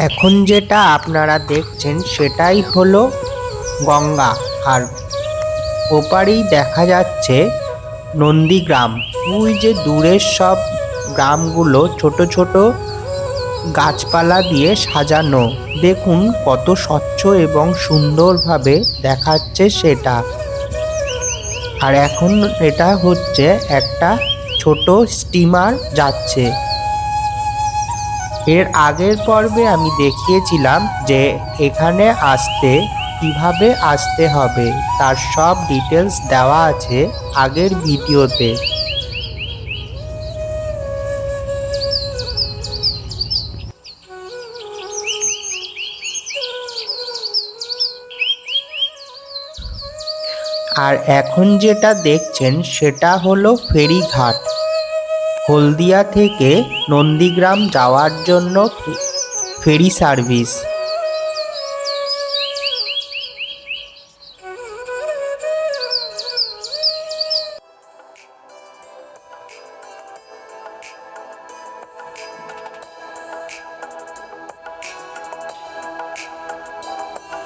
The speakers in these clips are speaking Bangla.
এখন যেটা আপনারা দেখছেন সেটাই হলো গঙ্গা। আর ওপারেই দেখা যাচ্ছে নন্দীগ্রাম। ওই যে দূরের সব গ্রামগুলো ছোট ছোট গাছপালা দিয়ে সাজানো, দেখুন কত স্বচ্ছ এবং সুন্দরভাবে দেখাচ্ছে সেটা। আর এখন এটা হচ্ছে একটা ছোট স্টিমার যাচ্ছে। এর আগের পর্বে আমি দেখিয়েছিলাম যে এখানে আসতে কিভাবে আসতে হবে, তার সব ডিটেলস দেওয়া আছে আগের ভিডিওতে। আর এখন যেটা দেখছেন সেটা হলো ফেরিঘাট। হলদিয়া থেকে নন্দীগ্রাম যাওয়ার জন্য ফেরি সার্ভিস।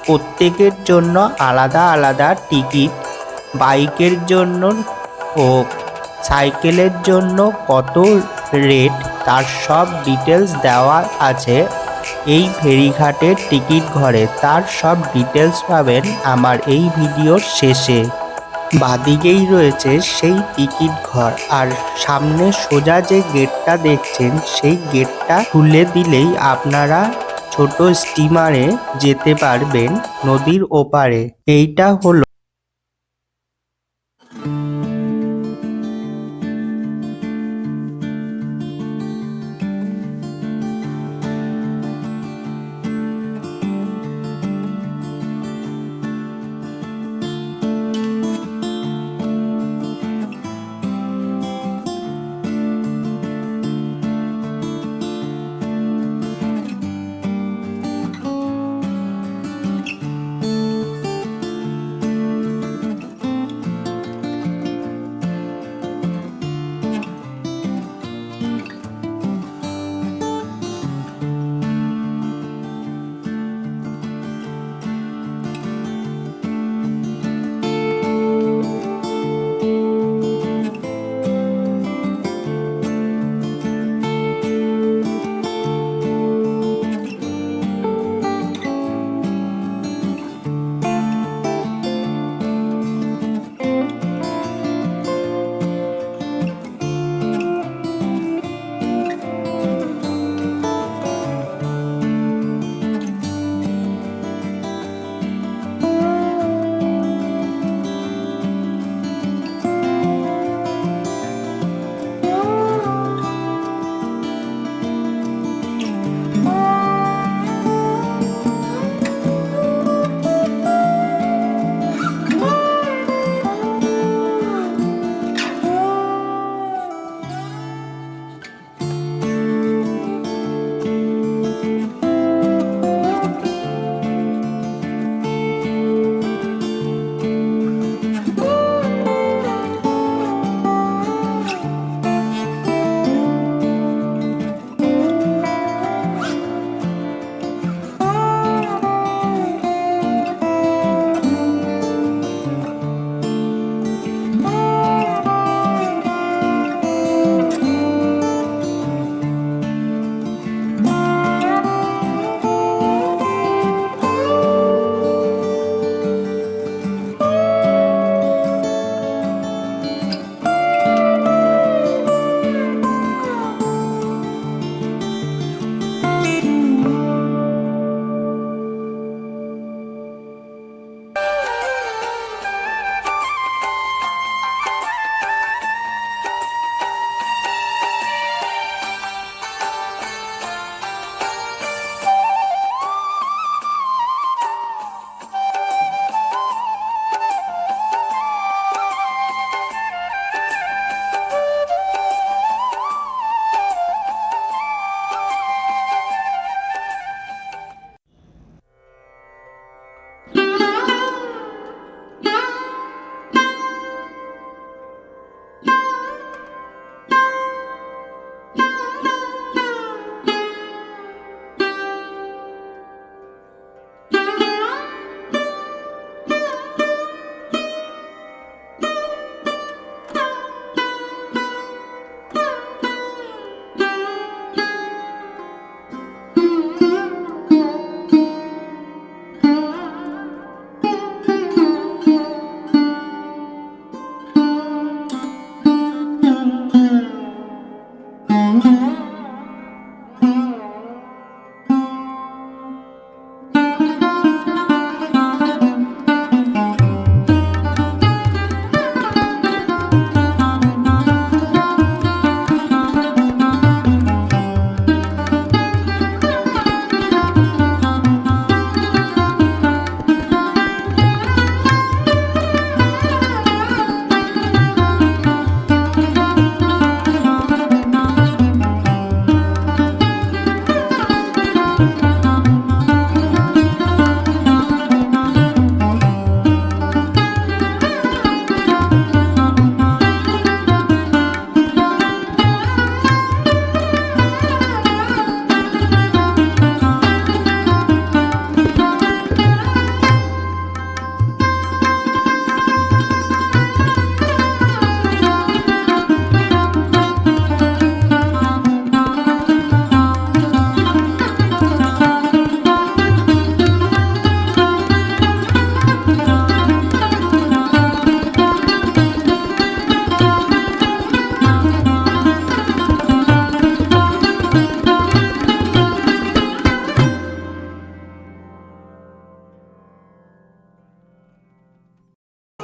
প্রত্যেকের জন্য আলাদা আলাদা টিকিট। বাইকের জন্য ও সাইকেলের জন্য কত রেট তার সব ডিটেলস দেওয়া আছে এই ফেরিঘাটের টিকিট ঘরে। তার সব ডিটেলস পাবেন আমার এই ভিডিওর শেষে। বাদিকেই রয়েছে সেই টিকিট ঘর, আর সামনে সোজা যে গেটটা দেখছেন সেই গেটটা খুলে দিলেই আপনারা ছোট স্টিমারে যেতে পারবেন নদীর ওপারে। এইটা হলো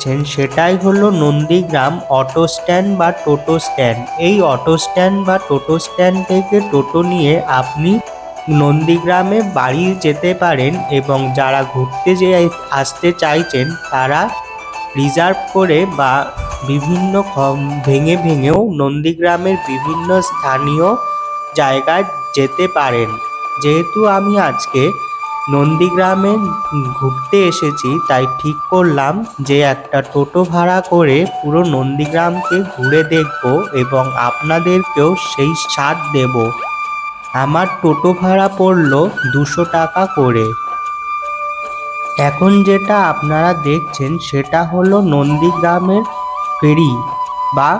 দেখছেন সেটাই হলো নন্দীগ্রাম অটো স্ট্যান্ড বা টোটো স্ট্যান্ড। এই অটো স্ট্যান্ড বা টোটো স্ট্যান্ড থেকে টোটো নিয়ে আপনি নন্দীগ্রামে বাড়ি যেতে পারেন, এবং যারা ঘুরতে আসতে চাইছেন তারা রিজার্ভ করে বা বিভিন্ন ভেঙে ভেঙেও নন্দীগ্রামের বিভিন্ন স্থানীয় জায়গায় যেতে পারেন। যেহেতু আমি আজকে নন্দীগ্রামে ঘুরতে এসেছি, তাই ঠিক করলাম যে একটা টোটো ভাড়া করে পুরো নন্দীগ্রামকে ঘুরে দেখব এবং আপনাদেরকেও সেই স্বাদ দেব। আমার টোটো ভাড়া পড়লো 200 টাকা করে। এখন যেটা আপনারা দেখছেন সেটা হলো নন্দীগ্রামের ফেরি বা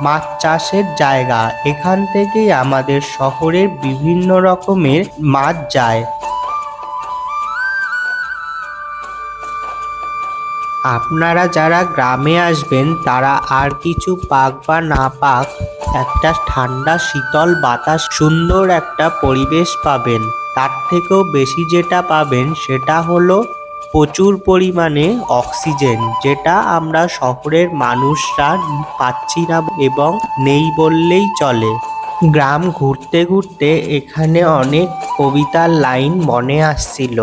মাছ চাষের জায়গা। এখান থেকেই আমাদের শহরের বিভিন্ন রকমের মাছ যায়। আপনারা যারা গ্রামে আসবেন তারা আর কিছু পাক বা না পাক, একটা ঠান্ডা শীতল বাতাস, সুন্দর একটা পরিবেশ পাবেন। তার থেকেও বেশি যেটা পাবেন সেটা হলো প্রচুর পরিমাণে অক্সিজেন, যেটা আমরা শহরের মানুষরা পাচ্ছি না এবং নেই বললেই চলে। গ্রাম ঘুরতে ঘুরতে এখানে অনেক কবিতার লাইন মনে আসছিল,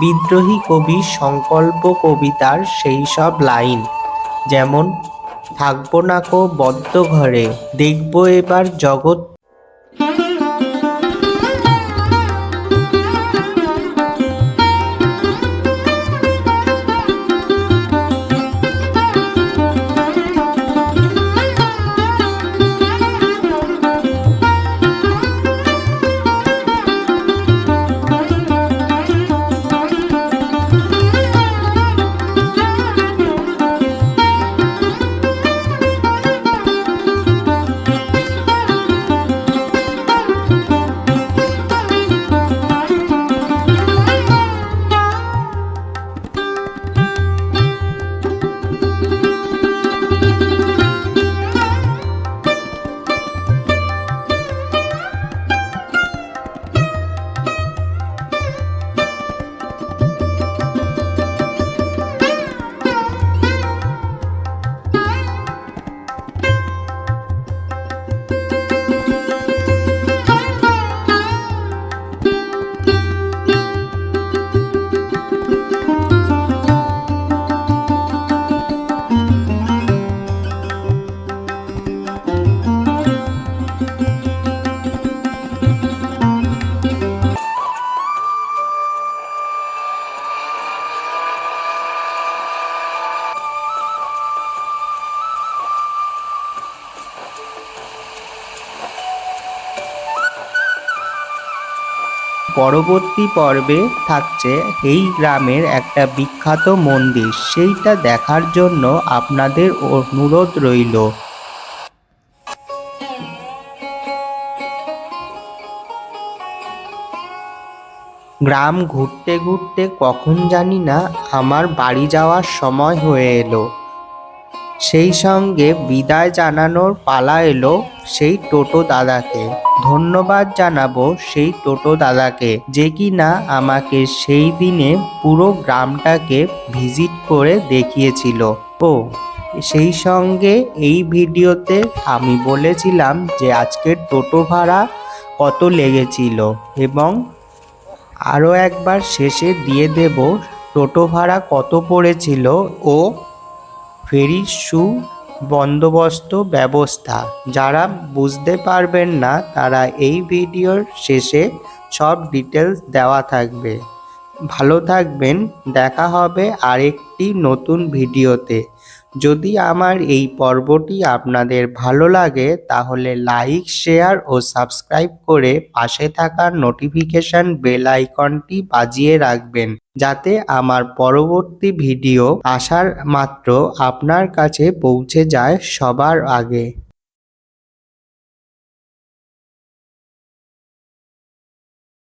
বিদ্রোহী কবি সংকল্প কবিতার সেই সব লাইন, যেমন থাকবো না কো বদ্ধ ঘরে, দেখবো এবার জগৎ। পরবর্তী পর্বে থাকছে এই গ্রামের একটা বিখ্যাত মন্দির, সেইটা দেখার জন্য আপনাদের অনুরোধ রইল। গ্রাম ঘুরতে ঘুরতে কখন জানি না আমার বাড়ি যাওয়ার সময় হয়ে এলো। সেই সঙ্গে বিদায় জানানোর পালা এলো সেই টোটো দাদাকে। ধন্যবাদ জানাবো সেই টোটো দাদাকে, যে কিনা আমাকে সেই দিনে পুরো গ্রামটাকে ভিজিট করে দেখিয়েছিল। ও সেই সঙ্গে এই ভিডিওতে আমি বলেছিলাম যে আজকের টোটো ভাড়া কত লেগেছিল, এবং আরও একবার শেষে দিয়ে দেব টোটো ভাড়া কত পড়েছিল ও ফেরির সুবন্দোবস্ত ব্যবস্থা। যারা বুঝতে পারবেন না তারা এই ভিডিওর শেষে সব ডিটেলস দেওয়া থাকবে। ভালো থাকবেন, দেখা হবে আরেকটি নতুন ভিডিওতে। যদি আমার এই পর্বটি আপনাদের ভালো লাগে তাহলে লাইক, শেয়ার ও সাবস্ক্রাইব করে পাশে থাকা নোটিফিকেশন বেল আইকনটি বাজিয়ে রাখবেন, যাতে আমার পরবর্তী ভিডিও আসার মাত্র আপনার কাছে পৌঁছে যায় সবার আগে।